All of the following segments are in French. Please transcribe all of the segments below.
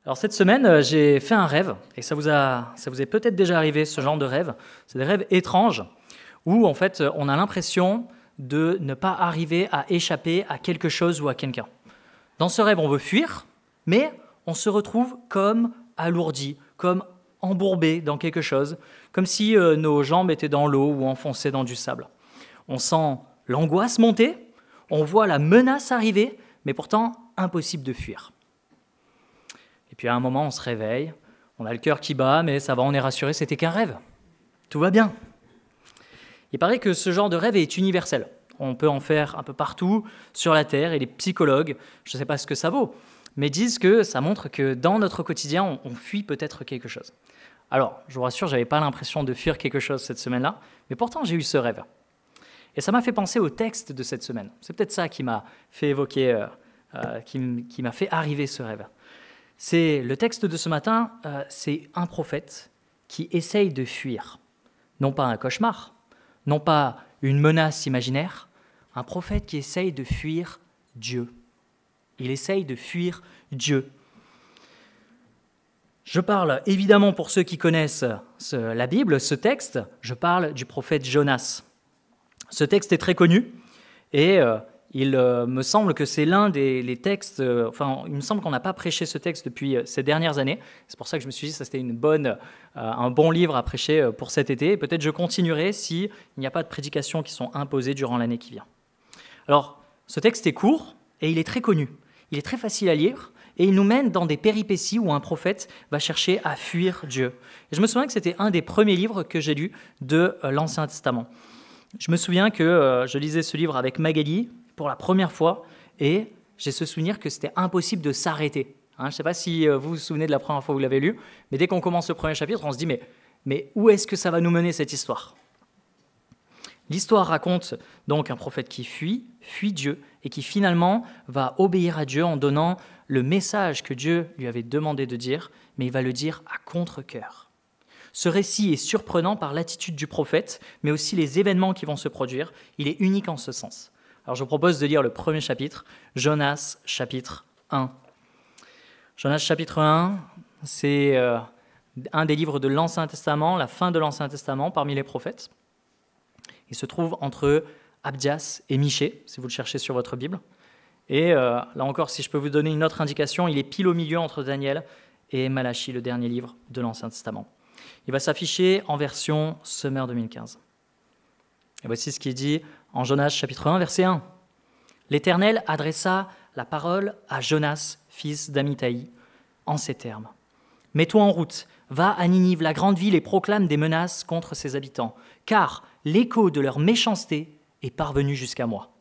Alors cette semaine, j'ai fait un rêve, et ça vous est peut-être déjà arrivé, ce genre de rêve. C'est des rêves étranges, où en fait, on a l'impression de ne pas arriver à échapper à quelque chose ou à quelqu'un. Dans ce rêve, on veut fuir, mais on se retrouve comme alourdi, comme embourbé dans quelque chose, comme si nos jambes étaient dans l'eau ou enfoncées dans du sable. On sent l'angoisse monter, on voit la menace arriver, mais pourtant impossible de fuir. Et puis à un moment, on se réveille, on a le cœur qui bat, mais ça va, on est rassuré, c'était qu'un rêve. Tout va bien. Il paraît que ce genre de rêve est universel. On peut en faire un peu partout sur la Terre, et les psychologues, je ne sais pas ce que ça vaut, mais disent que ça montre que dans notre quotidien, on fuit peut-être quelque chose. Alors, je vous rassure, je n'avais pas l'impression de fuir quelque chose cette semaine-là, mais pourtant j'ai eu ce rêve. Et ça m'a fait penser au texte de cette semaine. C'est peut-être ça qui m'a fait évoquer, qui m'a fait arriver ce rêve. C'est le texte de ce matin, c'est un prophète qui essaye de fuir. Non pas un cauchemar, non pas une menace imaginaire, un prophète qui essaye de fuir Dieu. Il essaye de fuir Dieu. Je parle évidemment, pour ceux qui connaissent la Bible, ce texte, je parle du prophète Jonas. Ce texte est très connu et il me semble que c'est l'un des textes, il me semble qu'on n'a pas prêché ce texte depuis ces dernières années. C'est pour ça que je me suis dit que c'était un bon livre à prêcher pour cet été. Et peut-être je continuerai s'il n'y a pas de prédications qui sont imposées durant l'année qui vient. Alors, ce texte est court et il est très connu. Il est très facile à lire et il nous mène dans des péripéties où un prophète va chercher à fuir Dieu. Et je me souviens que c'était un des premiers livres que j'ai lus de l'Ancien Testament. Je me souviens que je lisais ce livre avec Magali pour la première fois et j'ai ce souvenir que c'était impossible de s'arrêter. Je ne sais pas si vous vous souvenez de la première fois où vous l'avez lu, mais dès qu'on commence le premier chapitre, on se dit mais où est-ce que ça va nous mener cette histoire ? L'histoire raconte donc un prophète qui fuit Dieu et qui finalement va obéir à Dieu en donnant le message que Dieu lui avait demandé de dire, mais il va le dire à contre-cœur. Ce récit est surprenant par l'attitude du prophète, mais aussi les événements qui vont se produire. Il est unique en ce sens. Alors je vous propose de lire le premier chapitre, Jonas chapitre 1. Jonas chapitre 1, c'est un des livres de l'Ancien Testament, la fin de l'Ancien Testament parmi les prophètes. Il se trouve entre Abdias et Michée, si vous le cherchez sur votre Bible. Et là encore, si je peux vous donner une autre indication, il est pile au milieu entre Daniel et Malachie, le dernier livre de l'Ancien Testament. Il va s'afficher en version Summer 2015. Et voici ce qu'il dit en Jonas chapitre 1, verset 1. « L'Éternel adressa la parole à Jonas, fils d'Amittai, en ces termes. « Mets-toi en route, va à Ninive, la grande ville, et proclame des menaces contre ses habitants, car l'écho de leur méchanceté est parvenu jusqu'à moi. »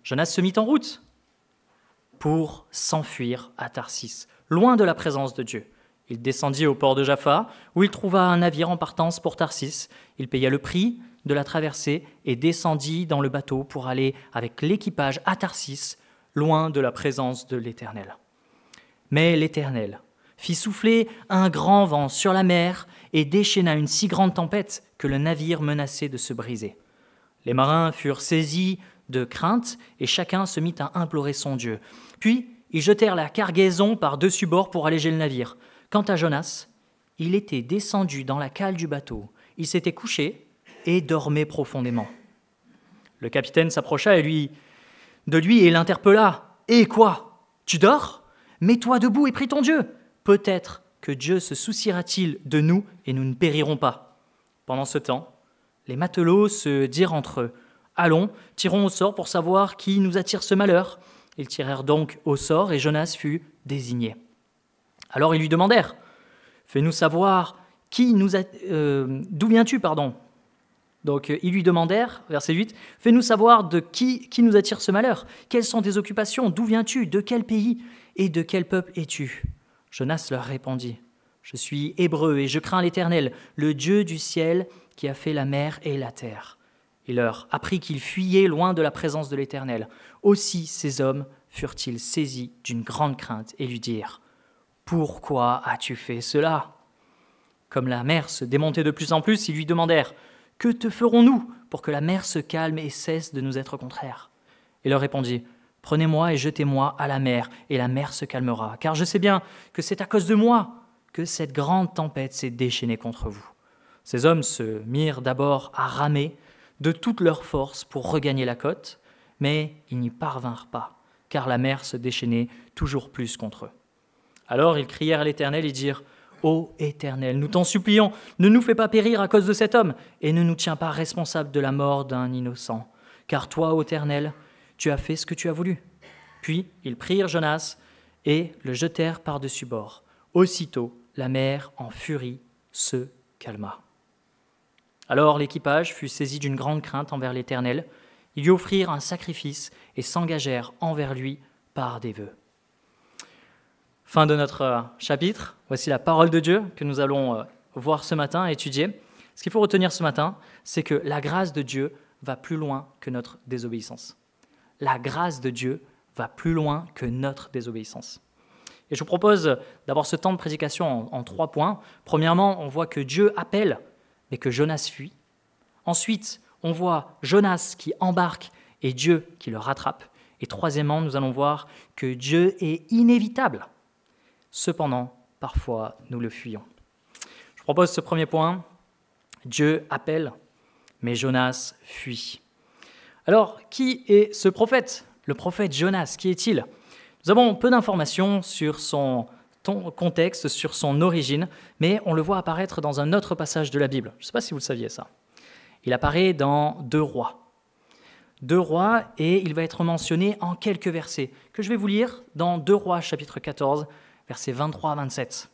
Jonas se mit en route pour s'enfuir à Tarsis, loin de la présence de Dieu. Il descendit au port de Jaffa, où il trouva un navire en partance pour Tarsis. Il paya le prix de la traversée et descendit dans le bateau pour aller avec l'équipage à Tarsis, loin de la présence de l'Éternel. Mais l'Éternel fit souffler un grand vent sur la mer et déchaîna une si grande tempête que le navire menaçait de se briser. Les marins furent saisis de crainte et chacun se mit à implorer son Dieu. Puis ils jetèrent la cargaison par-dessus bord pour alléger le navire. Quant à Jonas, il était descendu dans la cale du bateau. Il s'était couché et dormait profondément. Le capitaine s'approcha de lui et l'interpella. « Eh quoi ? Tu dors ? Mets-toi debout et prie ton Dieu. Peut-être que Dieu se souciera-t-il de nous et nous ne périrons pas. » Pendant ce temps, les matelots se dirent entre eux. « Allons, tirons au sort pour savoir qui nous attire ce malheur. » Ils tirèrent donc au sort et Jonas fut désigné. Alors ils lui demandèrent « Fais-nous savoir d'où viens-tu, pardon. » Donc ils lui demandèrent, verset 8, « Fais-nous savoir de qui nous attire ce malheur. Quelles sont tes occupations? D'où viens-tu? De quel pays? Et de quel peuple es-tu » Jonas leur répondit, « Je suis hébreu et je crains l'Éternel, le Dieu du ciel qui a fait la mer et la terre. » Il leur apprit qu'ils fuyaient loin de la présence de l'Éternel. Aussi ces hommes furent-ils saisis d'une grande crainte et lui dirent, « Pourquoi as-tu fait cela ?» Comme la mer se démontait de plus en plus, ils lui demandèrent, « Que te ferons-nous pour que la mer se calme et cesse de nous être contraire ?» Il leur répondit, « Prenez-moi et jetez-moi à la mer, et la mer se calmera. Car je sais bien que c'est à cause de moi que cette grande tempête s'est déchaînée contre vous. » Ces hommes se mirent d'abord à ramer de toute leur force pour regagner la côte, mais ils n'y parvinrent pas, car la mer se déchaînait toujours plus contre eux. Alors ils crièrent à l'Éternel et dirent « Ô Éternel, nous t'en supplions, ne nous fais pas périr à cause de cet homme, et ne nous tiens pas responsables de la mort d'un innocent. Car toi, ô Éternel, tu as fait ce que tu as voulu. » Puis ils prirent Jonas et le jetèrent par-dessus bord. Aussitôt, la mer en furie se calma. Alors l'équipage fut saisi d'une grande crainte envers l'Éternel. Ils lui offrirent un sacrifice et s'engagèrent envers lui par des vœux. Fin de notre chapitre. Voici la parole de Dieu que nous allons voir ce matin, étudier. Ce qu'il faut retenir ce matin, c'est que la grâce de Dieu va plus loin que notre désobéissance. La grâce de Dieu va plus loin que notre désobéissance. Et je vous propose d'avoir ce temps de prédication en 3 points. Premièrement, on voit que Dieu appelle, mais que Jonas fuit. Ensuite, on voit Jonas qui embarque et Dieu qui le rattrape. Et troisièmement, nous allons voir que Dieu est inévitable. Cependant, parfois, nous le fuyons. Je vous propose ce premier point. Dieu appelle, mais Jonas fuit. Alors, qui est ce prophète ? Le prophète Jonas, qui est-il ? Nous avons peu d'informations sur son contexte, sur son origine, mais on le voit apparaître dans un autre passage de la Bible. Je ne sais pas si vous le saviez ça. Il apparaît dans 2 Rois. 2 Rois, et il va être mentionné en quelques versets, que je vais vous lire dans 2 Rois, chapitre 14, versets 23 à 27.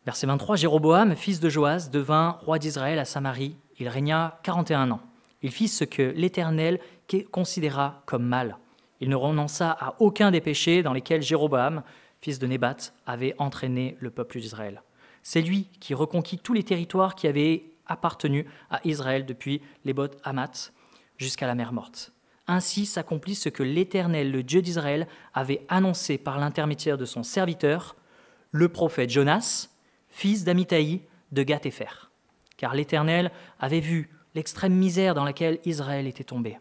Verset 23, « Jéroboam, fils de Joas, devint roi d'Israël à Samarie. Il régna 41 ans. Il fit ce que l'Éternel considéra comme mal. Il ne renonça à aucun des péchés dans lesquels Jéroboam, fils de Nébat, avait entraîné le peuple d'Israël. C'est lui qui reconquit tous les territoires qui avaient appartenu à Israël depuis l'Ébot-Hamath jusqu'à la mer Morte. Ainsi s'accomplit ce que l'Éternel, le Dieu d'Israël, avait annoncé par l'intermédiaire de son serviteur, le prophète Jonas, fils d'Amittai de Gath-Hépher. Car l'Éternel avait vu l'extrême misère dans laquelle Israël était tombé. »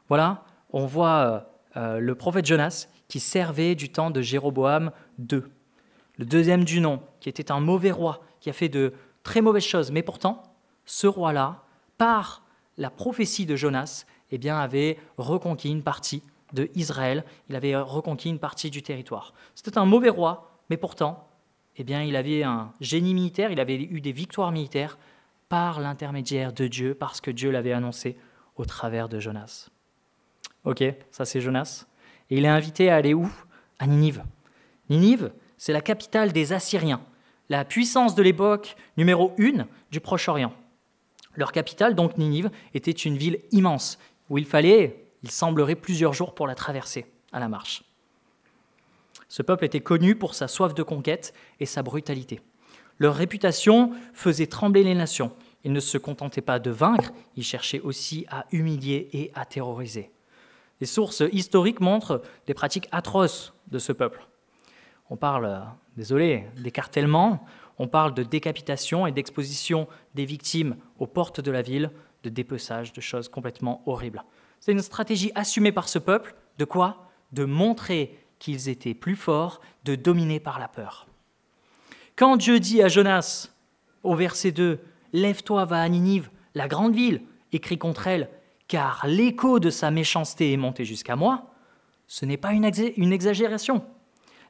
Voilà, on voit le prophète Jonas qui servait du temps de Jéroboam II, le deuxième du nom, qui était un mauvais roi, qui a fait de très mauvaises choses. Mais pourtant, ce roi-là, par la prophétie de Jonas, eh bien, avait reconquis une partie de Israël, il avait reconquis une partie du territoire. C'était un mauvais roi, mais pourtant, eh bien, il avait un génie militaire, il avait eu des victoires militaires par l'intermédiaire de Dieu, parce que Dieu l'avait annoncé au travers de Jonas. Ok, ça c'est Jonas. Et il est invité à aller où ? À Ninive. Ninive, c'est la capitale des Assyriens, la puissance de l'époque numéro 1 du Proche-Orient. Leur capitale, donc Ninive, était une ville immense, où il semblerait plusieurs jours pour la traverser à la marche. Ce peuple était connu pour sa soif de conquête et sa brutalité. Leur réputation faisait trembler les nations. Ils ne se contentaient pas de vaincre, ils cherchaient aussi à humilier et à terroriser. Les sources historiques montrent des pratiques atroces de ce peuple. On parle, d'écartèlement, on parle de décapitation et d'exposition des victimes aux portes de la ville, de dépeçage, de choses complètement horribles. C'est une stratégie assumée par ce peuple, de quoi ? De montrer qu'ils étaient plus forts, de dominer par la peur. Quand Dieu dit à Jonas, au verset 2, « Lève-toi, va à Ninive, la grande ville, et crie contre elle, car l'écho de sa méchanceté est monté jusqu'à moi », ce n'est pas une exagération.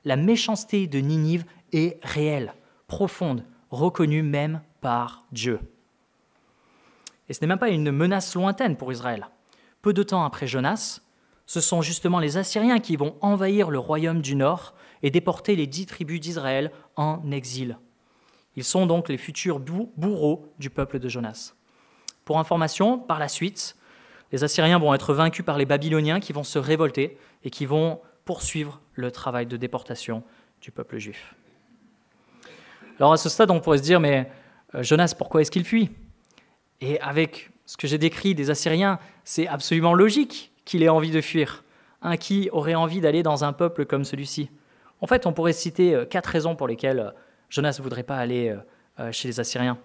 La méchanceté de Ninive est réelle, profonde, reconnue même par Dieu. Et ce n'est même pas une menace lointaine pour Israël. Peu de temps après Jonas, ce sont justement les Assyriens qui vont envahir le royaume du Nord et déporter les 10 tribus d'Israël en exil. Ils sont donc les futurs bourreaux du peuple de Jonas. Pour information, par la suite, les Assyriens vont être vaincus par les Babyloniens qui vont se révolter et qui vont poursuivre le travail de déportation du peuple juif. Alors à ce stade, on pourrait se dire, mais Jonas, pourquoi est-ce qu'il fuit ? Et avec ce que j'ai décrit des Assyriens, c'est absolument logique qu'il ait envie de fuir. Qui aurait envie d'aller dans un peuple comme celui-ci ? En fait, on pourrait citer 4 raisons pour lesquelles Jonas ne voudrait pas aller chez les Assyriens.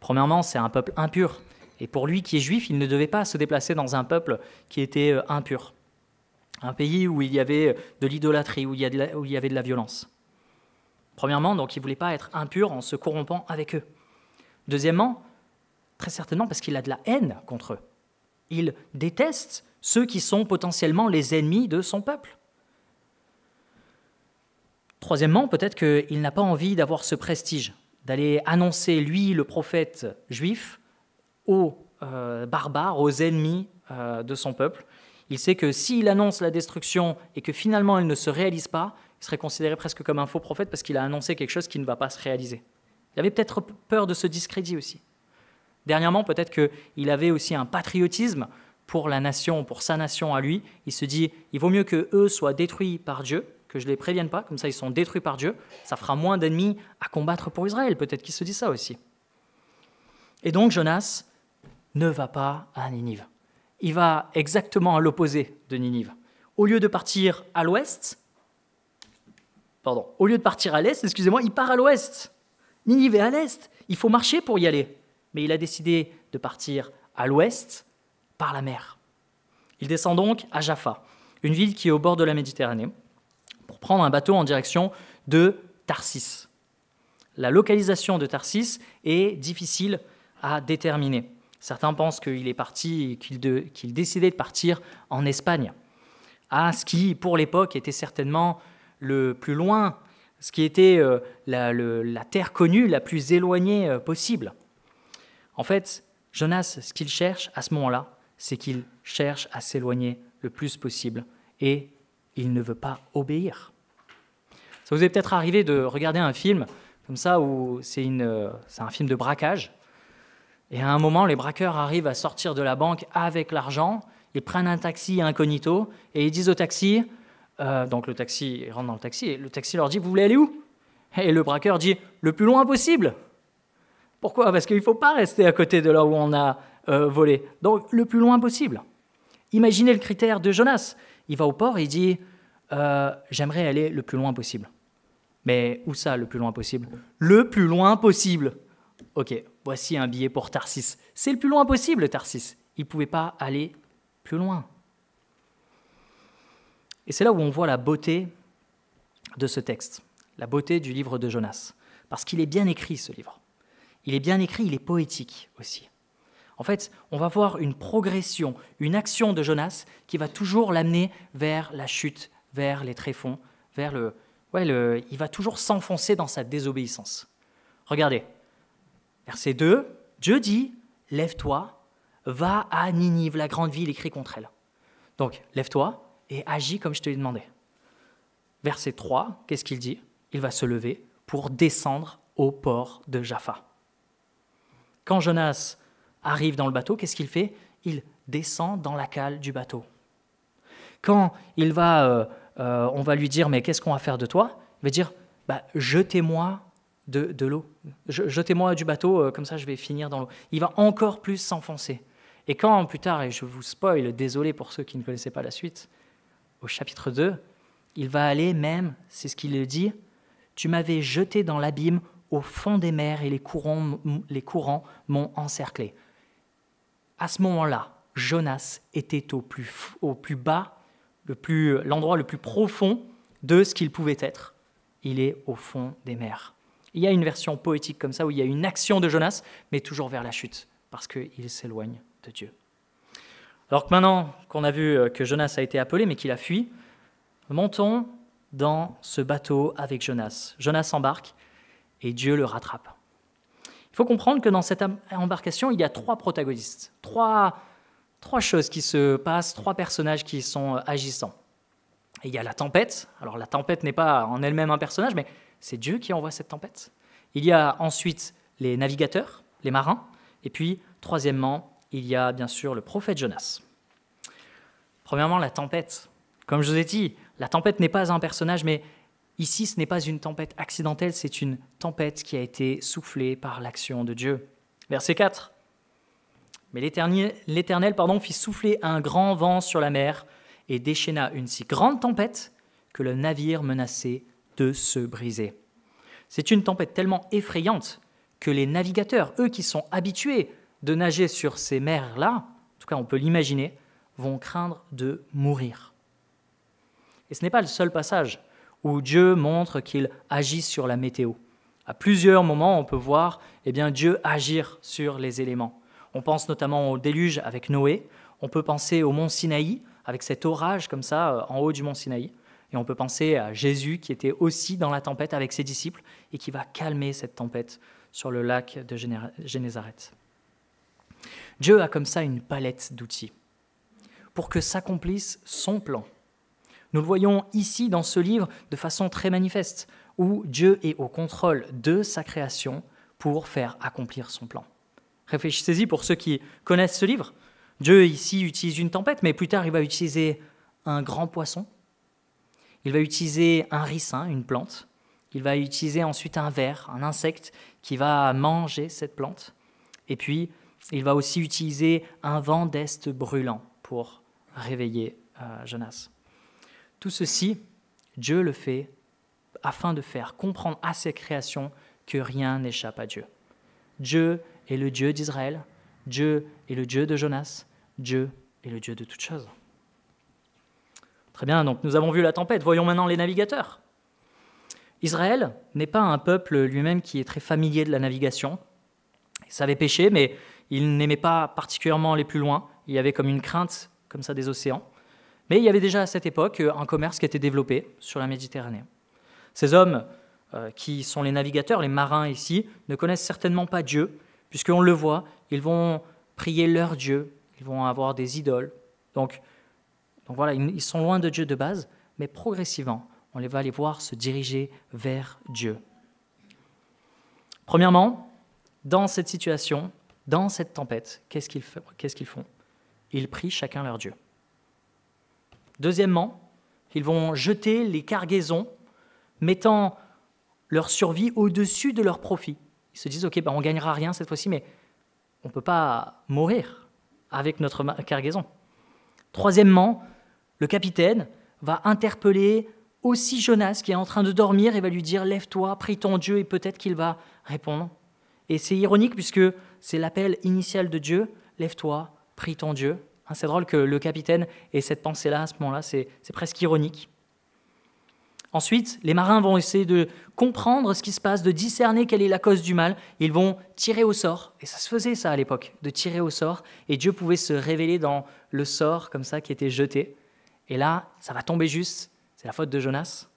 Premièrement, c'est un peuple impur. Et pour lui qui est juif, il ne devait pas se déplacer dans un peuple qui était impur. Un pays où il y avait de l'idolâtrie, où il y avait de la violence. Premièrement, donc, il ne voulait pas être impur en se corrompant avec eux. Deuxièmement, très certainement parce qu'il a de la haine contre eux. Il déteste ceux qui sont potentiellement les ennemis de son peuple. Troisièmement, peut-être qu'il n'a pas envie d'avoir ce prestige, d'aller annoncer, lui, le prophète juif, aux barbares, aux ennemis de son peuple. Il sait que s'il annonce la destruction et que finalement elle ne se réalise pas, il serait considéré presque comme un faux prophète parce qu'il a annoncé quelque chose qui ne va pas se réaliser. Il avait peut-être peur de ce discrédit aussi. Dernièrement, peut-être qu'il avait aussi un patriotisme pour la nation, pour sa nation à lui. Il se dit, il vaut mieux qu'eux soient détruits par Dieu, que je ne les prévienne pas, comme ça ils sont détruits par Dieu, ça fera moins d'ennemis à combattre pour Israël. Peut-être qu'il se dit ça aussi. Et donc Jonas ne va pas à Ninive. Il va exactement à l'opposé de Ninive. Au lieu de partir à l'ouest, au lieu de partir à l'est, il part à l'ouest. Ninive est à l'est. Il faut marcher pour y aller. Mais il a décidé de partir à l'ouest par la mer. Il descend donc à Jaffa, une ville qui est au bord de la Méditerranée, pour prendre un bateau en direction de Tarsis. La localisation de Tarsis est difficile à déterminer. Certains pensent qu'il est parti, qu'il décidait de partir en Espagne, à ce qui, pour l'époque, était certainement le plus loin, ce qui était la terre connue la plus éloignée possible. En fait, Jonas, ce qu'il cherche à ce moment-là, c'est qu'il cherche à s'éloigner le plus possible et il ne veut pas obéir. Ça vous est peut-être arrivé de regarder un film comme ça où c'est un film de braquage. Et à un moment, les braqueurs arrivent à sortir de la banque avec l'argent, ils prennent un taxi incognito et ils disent au taxi, donc le taxi, ils rentrent dans le taxi et le taxi leur dit « Vous voulez aller où ?» Et le braqueur dit « Le plus loin possible !» Pourquoi ? Parce qu'il ne faut pas rester à côté de là où on a volé. Donc le plus loin possible. Imaginez le critère de Jonas. Il va au port et il dit « J'aimerais aller le plus loin possible. » Mais où ça, le plus loin possible ? Le plus loin possible. Ok, voici un billet pour Tarsis. C'est le plus loin possible, Tarsis. Il ne pouvait pas aller plus loin. Et c'est là où on voit la beauté de ce texte, la beauté du livre de Jonas. Parce qu'il est bien écrit, ce livre. Il est bien écrit, il est poétique aussi. En fait, on va voir une progression, une action de Jonas qui va toujours l'amener vers la chute, vers les tréfonds, vers il va toujours s'enfoncer dans sa désobéissance. Regardez, verset 2, Dieu dit « Lève-toi, va à Ninive, la grande ville, et crie contre elle. » Donc, lève-toi et agis comme je te l'ai demandé. Verset 3, qu'est-ce qu'il dit ? Il va se lever pour descendre au port de Jaffa. Quand Jonas arrive dans le bateau, qu'est-ce qu'il fait ? Il descend dans la cale du bateau. Quand on va lui dire « Mais qu'est-ce qu'on va faire de toi ?» Il va dire « Jetez-moi de l'eau. Jetez-moi du bateau, comme ça je vais finir dans l'eau. » Il va encore plus s'enfoncer. Et quand plus tard, et je vous spoil, désolé pour ceux qui ne connaissaient pas la suite, au chapitre 2, il va aller même, c'est ce qu'il le dit, « Tu m'avais jeté dans l'abîme au fond des mers et les courants m'ont encerclé. » À ce moment-là, Jonas était au plus bas, l'endroit le plus profond de ce qu'il pouvait être. Il est au fond des mers. Il y a une version poétique comme ça où il y a une action de Jonas, mais toujours vers la chute, parce qu'il s'éloigne de Dieu. Alors que maintenant qu'on a vu que Jonas a été appelé, mais qu'il a fui, montons dans ce bateau avec Jonas. Jonas embarque et Dieu le rattrape. Il faut comprendre que dans cette embarcation, il y a 3 protagonistes, trois choses qui se passent, 3 personnages qui sont agissants. Et il y a la tempête. Alors la tempête n'est pas en elle-même un personnage, mais c'est Dieu qui envoie cette tempête. Il y a ensuite les navigateurs, les marins. Et puis, troisièmement, il y a bien sûr le prophète Jonas. Premièrement, la tempête. Comme je vous ai dit, la tempête n'est pas un personnage, mais ici, ce n'est pas une tempête accidentelle, c'est une tempête qui a été soufflée par l'action de Dieu. Verset 4. Mais l'Éternel fit souffler un grand vent sur la mer et déchaîna une si grande tempête que le navire menaçait de se briser. C'est une tempête tellement effrayante que les navigateurs, eux qui sont habitués de nager sur ces mers-là, en tout cas on peut l'imaginer, vont craindre de mourir. Et ce n'est pas le seul passage où Dieu montre qu'il agit sur la météo. À plusieurs moments, on peut voir Dieu agir sur les éléments. On pense notamment au déluge avec Noé, on peut penser au mont Sinaï, avec cet orage comme ça en haut du mont Sinaï, et on peut penser à Jésus qui était aussi dans la tempête avec ses disciples et qui va calmer cette tempête sur le lac de Génézareth. Dieu a comme ça une palette d'outils pour que s'accomplisse son plan. Nous le voyons ici dans ce livre de façon très manifeste, où Dieu est au contrôle de sa création pour faire accomplir son plan. Réfléchissez-y pour ceux qui connaissent ce livre. Dieu ici utilise une tempête, mais plus tard il va utiliser un grand poisson. Il va utiliser un ricin, une plante. Il va utiliser ensuite un ver, un insecte qui va manger cette plante. Et puis, il va aussi utiliser un vent d'est brûlant pour réveiller Jonas. Tout ceci, Dieu le fait afin de faire comprendre à ses créations que rien n'échappe à Dieu. Dieu est le Dieu d'Israël, Dieu est le Dieu de Jonas, Dieu est le Dieu de toutes choses. Très bien, donc nous avons vu la tempête, voyons maintenant les navigateurs. Israël n'est pas un peuple lui-même qui est très familier de la navigation. Il savait pêcher, mais il n'aimait pas particulièrement aller plus loin. Il y avait comme une crainte comme ça des océans. Mais il y avait déjà à cette époque un commerce qui était développé sur la Méditerranée. Ces hommes qui sont les navigateurs, les marins ici, ne connaissent certainement pas Dieu, puisqu'on le voit, ils vont prier leur Dieu, ils vont avoir des idoles. Donc voilà, ils sont loin de Dieu de base, mais progressivement, on va les voir se diriger vers Dieu. Premièrement, dans cette situation, dans cette tempête, qu'est-ce qu'ils font? Ils prient chacun leur Dieu. Deuxièmement, ils vont jeter les cargaisons, mettant leur survie au-dessus de leur profit. Ils se disent, ok, on ne gagnera rien cette fois-ci, mais on ne peut pas mourir avec notre cargaison. Troisièmement, le capitaine va interpeller aussi Jonas qui est en train de dormir et va lui dire « Lève-toi, prie ton Dieu » et peut-être qu'il va répondre. Et c'est ironique puisque c'est l'appel initial de Dieu « Lève-toi, prie ton Dieu ». C'est drôle que le capitaine ait cette pensée-là à ce moment-là, c'est presque ironique. Ensuite, les marins vont essayer de comprendre ce qui se passe, de discerner quelle est la cause du mal. Ils vont tirer au sort, et ça se faisait ça à l'époque, de tirer au sort, et Dieu pouvait se révéler dans le sort comme ça qui était jeté. Et là, ça va tomber juste, c'est la faute de Jonas.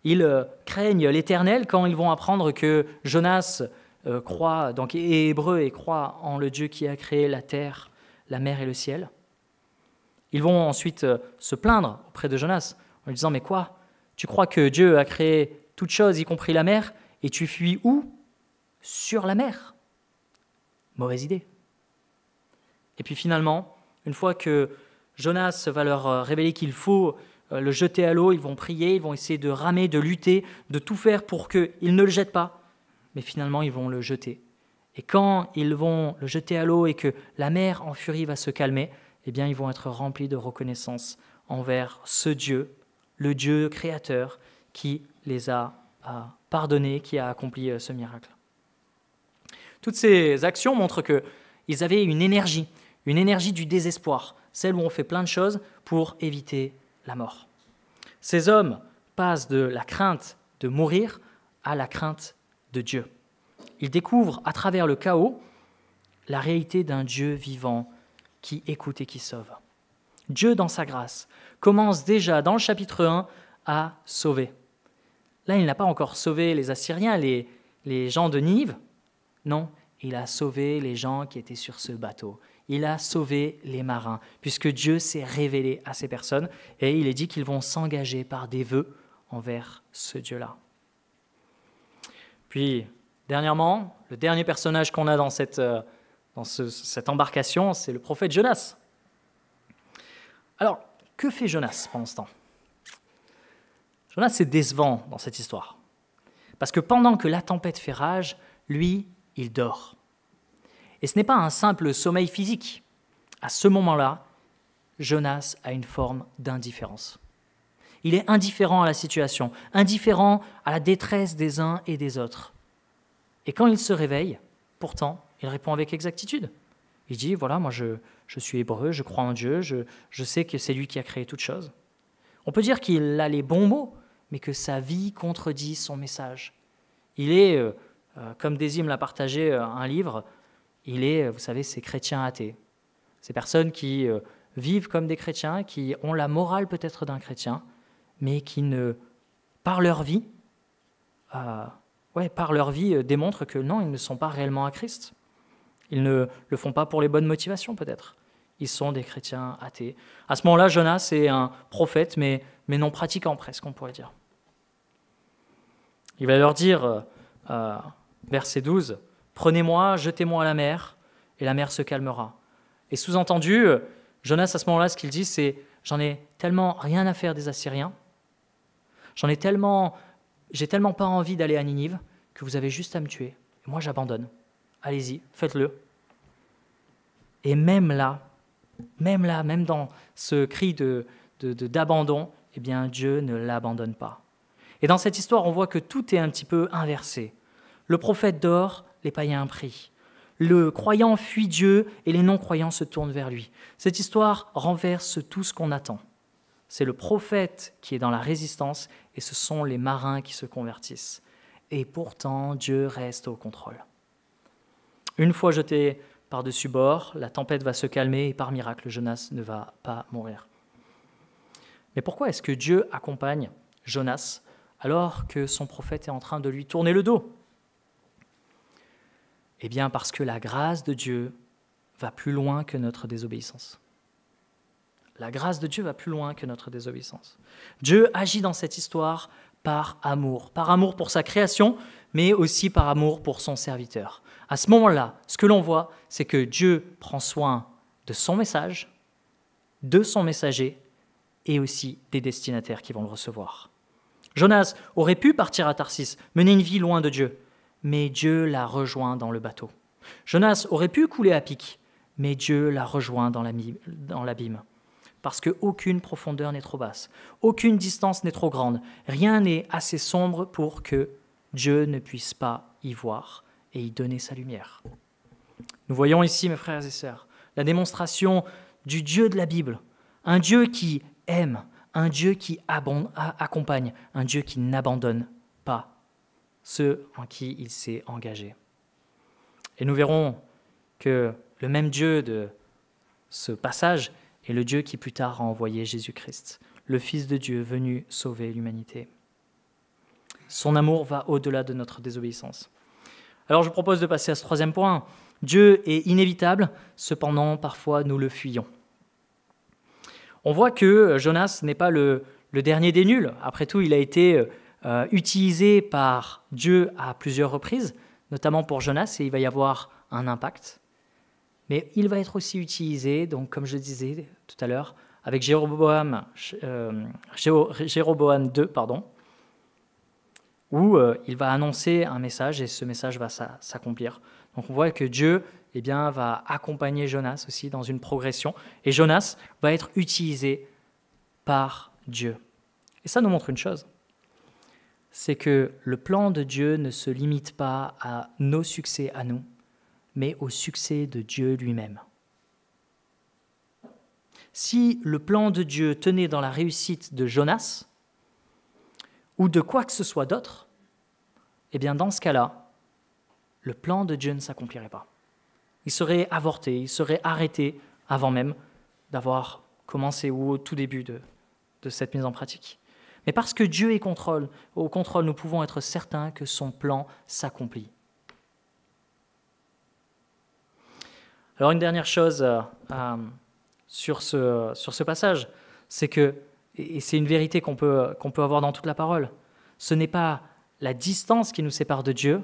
Ils craignent l'Éternel quand ils vont apprendre que Jonas croit, donc est hébreu et croit en le Dieu qui a créé la terre, la mer et le ciel. Ils vont ensuite se plaindre auprès de Jonas en lui disant « Mais quoi? Tu crois que Dieu a créé toutes choses, y compris la mer, et tu fuis où? Sur la mer. » Mauvaise idée. Et puis finalement, une fois que Jonas va leur révéler qu'il faut le jeter à l'eau, ils vont prier, ils vont essayer de ramer, de lutter, de tout faire pour qu'ils ne le jettent pas. Mais finalement, ils vont le jeter. Et quand ils vont le jeter à l'eau et que la mer en furie va se calmer, eh bien, ils vont être remplis de reconnaissance envers ce Dieu, le Dieu créateur qui les a pardonnés, qui a accompli ce miracle. Toutes ces actions montrent qu'ils avaient une énergie du désespoir, celle où on fait plein de choses pour éviter la mort. Ces hommes passent de la crainte de mourir à la crainte de Dieu. Ils découvrent à travers le chaos la réalité d'un Dieu vivant qui écoute et qui sauve. Dieu, dans sa grâce, commence déjà dans le chapitre 1 à sauver. Là, il n'a pas encore sauvé les Assyriens, les gens de Ninive. Non, il a sauvé les gens qui étaient sur ce bateau. Il a sauvé les marins, puisque Dieu s'est révélé à ces personnes et il est dit qu'ils vont s'engager par des vœux envers ce Dieu-là. Puis, dernièrement, le dernier personnage qu'on a dans cette embarcation, c'est le prophète Jonas. Alors, que fait Jonas pendant ce temps? Jonas, c'est décevant dans cette histoire. Parce que pendant que la tempête fait rage, lui, il dort. Et ce n'est pas un simple sommeil physique. À ce moment-là, Jonas a une forme d'indifférence. Il est indifférent à la situation, indifférent à la détresse des uns et des autres. Et quand il se réveille, pourtant, il Il répond avec exactitude. Il dit, voilà, moi je suis hébreu, je crois en Dieu, je sais que c'est lui qui a créé toutes choses. On peut dire qu'il a les bons mots, mais que sa vie contredit son message. Il est, comme Désim l'a partagé un livre, il est, vous savez, ces chrétiens athées. Ces personnes qui vivent comme des chrétiens, qui ont la morale peut-être d'un chrétien, mais qui par leur vie, démontrent que non, ils ne sont pas réellement à Christ. Ils ne le font pas pour les bonnes motivations peut-être. Ils sont des chrétiens athées. À ce moment-là, Jonas est un prophète, mais non pratiquant presque, on pourrait dire. Il va leur dire, verset 12, « Prenez-moi, jetez-moi à la mer, et la mer se calmera. » Et sous-entendu, Jonas, à ce moment-là, ce qu'il dit, c'est « J'en ai tellement rien à faire des Assyriens, j'ai tellement pas envie d'aller à Ninive que vous avez juste à me tuer. Et moi, j'abandonne. Allez-y, faites-le. » Et même dans ce cri d'abandon, eh bien, Dieu ne l'abandonne pas. Et dans cette histoire, on voit que tout est un petit peu inversé. Le prophète dort, les païens prient. Le croyant fuit Dieu et les non-croyants se tournent vers lui. Cette histoire renverse tout ce qu'on attend. C'est le prophète qui est dans la résistance et ce sont les marins qui se convertissent. Et pourtant, Dieu reste au contrôle. Une fois jeté par-dessus bord, la tempête va se calmer et par miracle, Jonas ne va pas mourir. Mais pourquoi est-ce que Dieu accompagne Jonas alors que son prophète est en train de lui tourner le dos? Eh bien, parce que la grâce de Dieu va plus loin que notre désobéissance. La grâce de Dieu va plus loin que notre désobéissance. Dieu agit dans cette histoire par amour pour sa création, mais aussi par amour pour son serviteur. À ce moment-là, ce que l'on voit, c'est que Dieu prend soin de son message, de son messager, et aussi des destinataires qui vont le recevoir. Jonas aurait pu partir à Tarsis, mener une vie loin de Dieu, mais Dieu l'a rejoint dans le bateau. Jonas aurait pu couler à pic, mais Dieu l'a rejoint dans l'abîme. Parce qu'aucune profondeur n'est trop basse, aucune distance n'est trop grande, rien n'est assez sombre pour que Dieu ne puisse pas y voir et y donner sa lumière. Nous voyons ici, mes frères et sœurs, la démonstration du Dieu de la Bible, un Dieu qui aime, un Dieu qui accompagne, un Dieu qui n'abandonne pas ceux en qui il s'est engagé. Et nous verrons que le même Dieu de ce passage est le Dieu qui plus tard a envoyé Jésus-Christ, le Fils de Dieu venu sauver l'humanité. Son amour va au-delà de notre désobéissance. Alors je propose de passer à ce troisième point. Dieu est inévitable, cependant parfois nous le fuyons. On voit que Jonas n'est pas le dernier des nuls. Après tout, il a été utilisé par Dieu à plusieurs reprises, notamment pour Jonas, et il va y avoir un impact. Mais il va être aussi utilisé, donc comme je disais tout à l'heure, avec Jéroboam II, où il va annoncer un message et ce message va s'accomplir. Donc on voit que Dieu va accompagner Jonas aussi dans une progression et Jonas va être utilisé par Dieu. Et ça nous montre une chose, c'est que le plan de Dieu ne se limite pas à nos succès à nous, mais au succès de Dieu lui-même. Si le plan de Dieu tenait dans la réussite de Jonas, ou de quoi que ce soit d'autre, eh bien dans ce cas-là, le plan de Dieu ne s'accomplirait pas. Il serait avorté, il serait arrêté avant même d'avoir commencé ou au tout début de cette mise en pratique. Mais parce que Dieu est au contrôle, nous pouvons être certains que son plan s'accomplit. Alors une dernière chose sur ce passage, c'est que, et c'est une vérité qu'on peut avoir dans toute la parole, ce n'est pas la distance qui nous sépare de Dieu,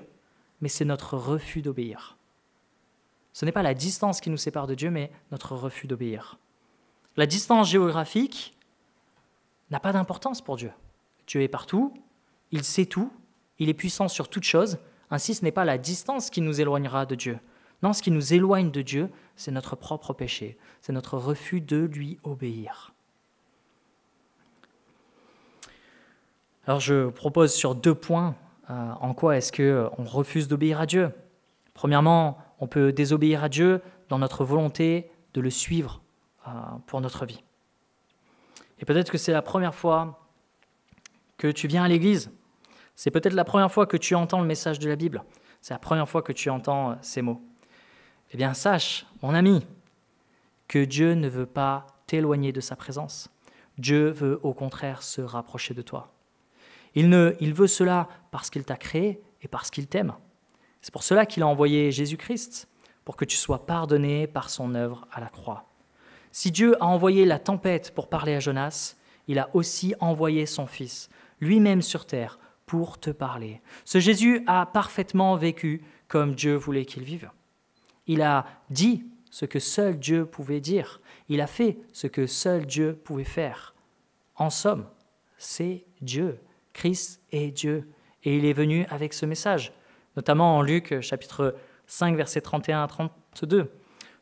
mais c'est notre refus d'obéir. Ce n'est pas la distance qui nous sépare de Dieu, mais notre refus d'obéir. La distance géographique n'a pas d'importance pour Dieu. Dieu est partout, il sait tout, il est puissant sur toute chose, ainsi ce n'est pas la distance qui nous éloignera de Dieu. Non, ce qui nous éloigne de Dieu, c'est notre propre péché, c'est notre refus de lui obéir. Alors je propose sur 2 points en quoi est-ce qu'on refuse d'obéir à Dieu. Premièrement, on peut désobéir à Dieu dans notre volonté de le suivre pour notre vie. Et peut-être que c'est la première fois que tu viens à l'église. C'est peut-être la première fois que tu entends le message de la Bible. C'est la première fois que tu entends ces mots. Eh bien, sache, mon ami, que Dieu ne veut pas t'éloigner de sa présence. Dieu veut au contraire se rapprocher de toi. Il veut cela parce qu'il t'a créé et parce qu'il t'aime. C'est pour cela qu'il a envoyé Jésus-Christ, pour que tu sois pardonné par son œuvre à la croix. Si Dieu a envoyé la tempête pour parler à Jonas, il a aussi envoyé son Fils, lui-même sur terre, pour te parler. Ce Jésus a parfaitement vécu comme Dieu voulait qu'il vive. Il a dit ce que seul Dieu pouvait dire. Il a fait ce que seul Dieu pouvait faire. En somme, c'est Dieu. Christ est Dieu. Et il est venu avec ce message, notamment en Luc chapitre 5, versets 31 à 32.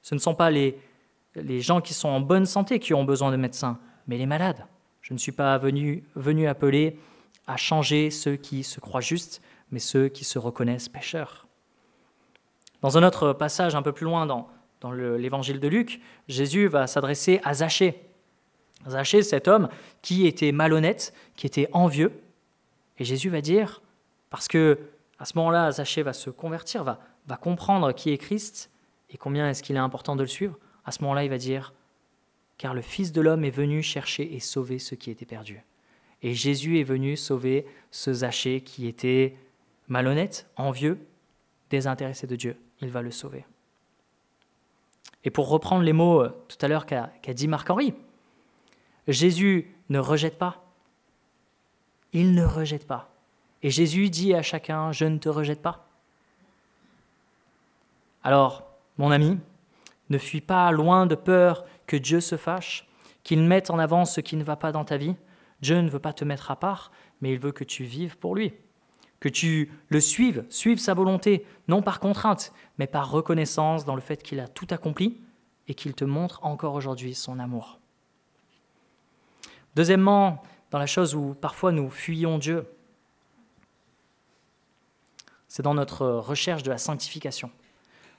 Ce ne sont pas les gens qui sont en bonne santé qui ont besoin de médecins, mais les malades. Je ne suis pas venu appeler à changer ceux qui se croient justes, mais ceux qui se reconnaissent pécheurs. Dans un autre passage un peu plus loin dans l'évangile de Luc, Jésus va s'adresser à Zachée. Zachée, cet homme qui était malhonnête, qui était envieux. Et Jésus va dire, parce que à ce moment-là, Zachée va se convertir, va comprendre qui est Christ et combien est-ce qu'il est important de le suivre. À ce moment-là, il va dire, car le Fils de l'homme est venu chercher et sauver ceux qui étaient perdus. Et Jésus est venu sauver ce Zachée qui était malhonnête, envieux, désintéressé de Dieu. Il va le sauver. Et pour reprendre les mots tout à l'heure qu'a dit Marc-Henri, Jésus ne rejette pas. Il ne rejette pas. Et Jésus dit à chacun, je ne te rejette pas. Alors, mon ami, ne fuis pas loin de peur que Dieu se fâche, qu'il mette en avant ce qui ne va pas dans ta vie. Dieu ne veut pas te mettre à part, mais il veut que tu vives pour lui, que tu le suives sa volonté, non par contrainte, mais par reconnaissance dans le fait qu'il a tout accompli et qu'il te montre encore aujourd'hui son amour. Deuxièmement, dans la chose où parfois nous fuyons Dieu, c'est dans notre recherche de la sanctification.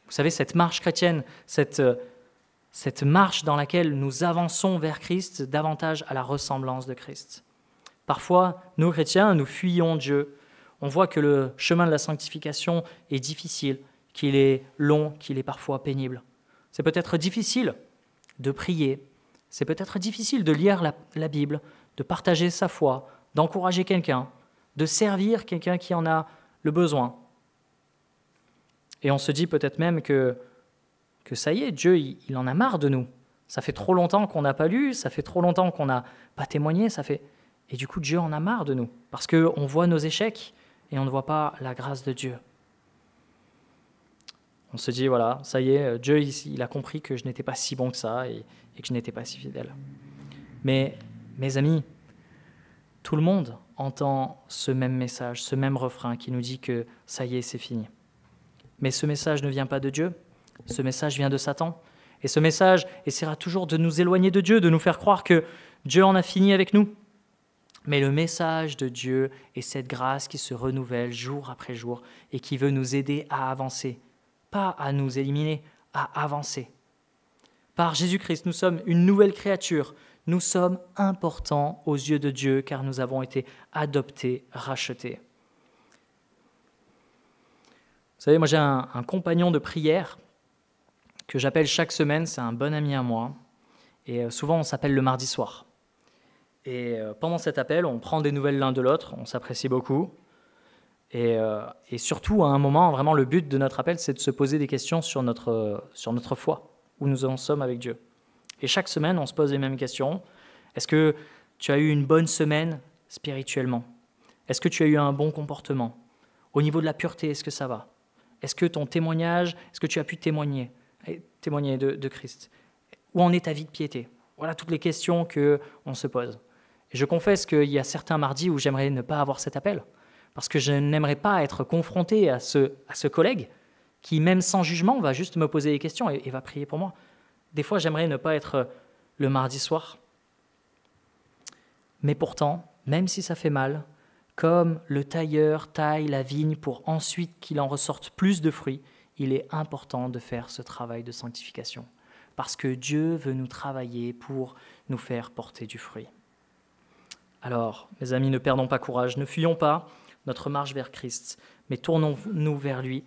Vous savez, cette marche chrétienne, cette marche dans laquelle nous avançons vers Christ davantage à la ressemblance de Christ. Parfois, nous chrétiens, nous fuyons Dieu. On voit que le chemin de la sanctification est difficile, qu'il est long, qu'il est parfois pénible. C'est peut-être difficile de prier, c'est peut-être difficile de lire la Bible, de partager sa foi, d'encourager quelqu'un, de servir quelqu'un qui en a le besoin. Et on se dit peut-être même que ça y est, Dieu, il en a marre de nous. Ça fait trop longtemps qu'on n'a pas lu, ça fait trop longtemps qu'on n'a pas témoigné, Et du coup, Dieu en a marre de nous, parce qu'on voit nos échecs et on ne voit pas la grâce de Dieu. On se dit, voilà, ça y est, Dieu, il a compris que je n'étais pas si bon que ça et que je n'étais pas si fidèle. Mais, mes amis, tout le monde entend ce même message, ce même refrain qui nous dit que ça y est, c'est fini. Mais ce message ne vient pas de Dieu, ce message vient de Satan. Et ce message essaiera toujours de nous éloigner de Dieu, de nous faire croire que Dieu en a fini avec nous. Mais le message de Dieu est cette grâce qui se renouvelle jour après jour et qui veut nous aider à avancer, pas à nous éliminer, à avancer. Par Jésus-Christ, nous sommes une nouvelle créature. Nous sommes importants aux yeux de Dieu car nous avons été adoptés, rachetés. Vous savez, moi j'ai un compagnon de prière que j'appelle chaque semaine, c'est un bon ami à moi, et souvent on s'appelle le mardi soir. Et pendant cet appel, on prend des nouvelles l'un de l'autre, on s'apprécie beaucoup, et surtout à un moment, vraiment le but de notre appel, c'est de se poser des questions sur notre foi, où nous en sommes avec Dieu. Et chaque semaine, on se pose les mêmes questions. Est-ce que tu as eu une bonne semaine spirituellement? Est-ce que tu as eu un bon comportement? Au niveau de la pureté, est-ce que ça va? Est-ce que ton témoignage, est-ce que tu as pu témoigner de Christ? Où en est ta vie de piété? Voilà toutes les questions qu'on se pose. Et je confesse qu'il y a certains mardis où j'aimerais ne pas avoir cet appel, parce que je n'aimerais pas être confronté à ce collègue qui, même sans jugement, va juste me poser des questions et va prier pour moi. Des fois, j'aimerais ne pas être le mardi soir. Mais pourtant, même si ça fait mal, comme le tailleur taille la vigne pour ensuite qu'il en ressorte plus de fruits, il est important de faire ce travail de sanctification, parce que Dieu veut nous travailler pour nous faire porter du fruit. Alors, mes amis, ne perdons pas courage, ne fuyons pas notre marche vers Christ, mais tournons-nous vers lui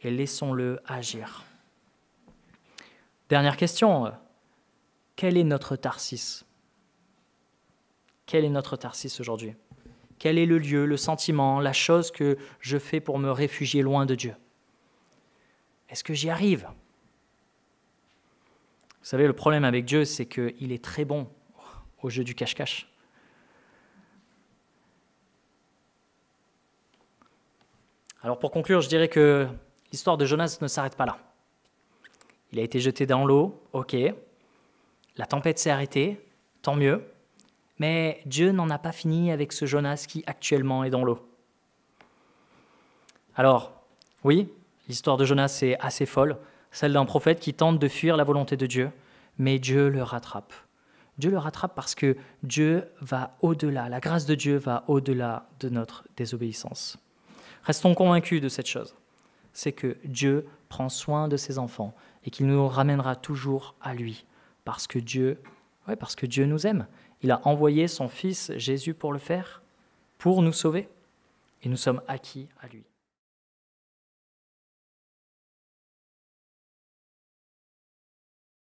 et laissons-le agir. Dernière question, quel est notre Tarsis? Quel est notre Tarsis aujourd'hui? Quel est le lieu, le sentiment, la chose que je fais pour me réfugier loin de Dieu? Est-ce que j'y arrive? Vous savez, le problème avec Dieu, c'est qu'il est très bon au jeu du cache-cache. Alors pour conclure, je dirais que l'histoire de Jonas ne s'arrête pas là. Il a été jeté dans l'eau, ok. La tempête s'est arrêtée, tant mieux. Mais Dieu n'en a pas fini avec ce Jonas qui actuellement est dans l'eau. Alors, oui, l'histoire de Jonas est assez folle, celle d'un prophète qui tente de fuir la volonté de Dieu, mais Dieu le rattrape. Dieu le rattrape parce que Dieu va au-delà, la grâce de Dieu va au-delà de notre désobéissance. Restons convaincus de cette chose, c'est que Dieu prend soin de ses enfants et qu'il nous ramènera toujours à lui, parce que Dieu nous aime. Il a envoyé son Fils Jésus pour le faire, pour nous sauver, et nous sommes acquis à lui.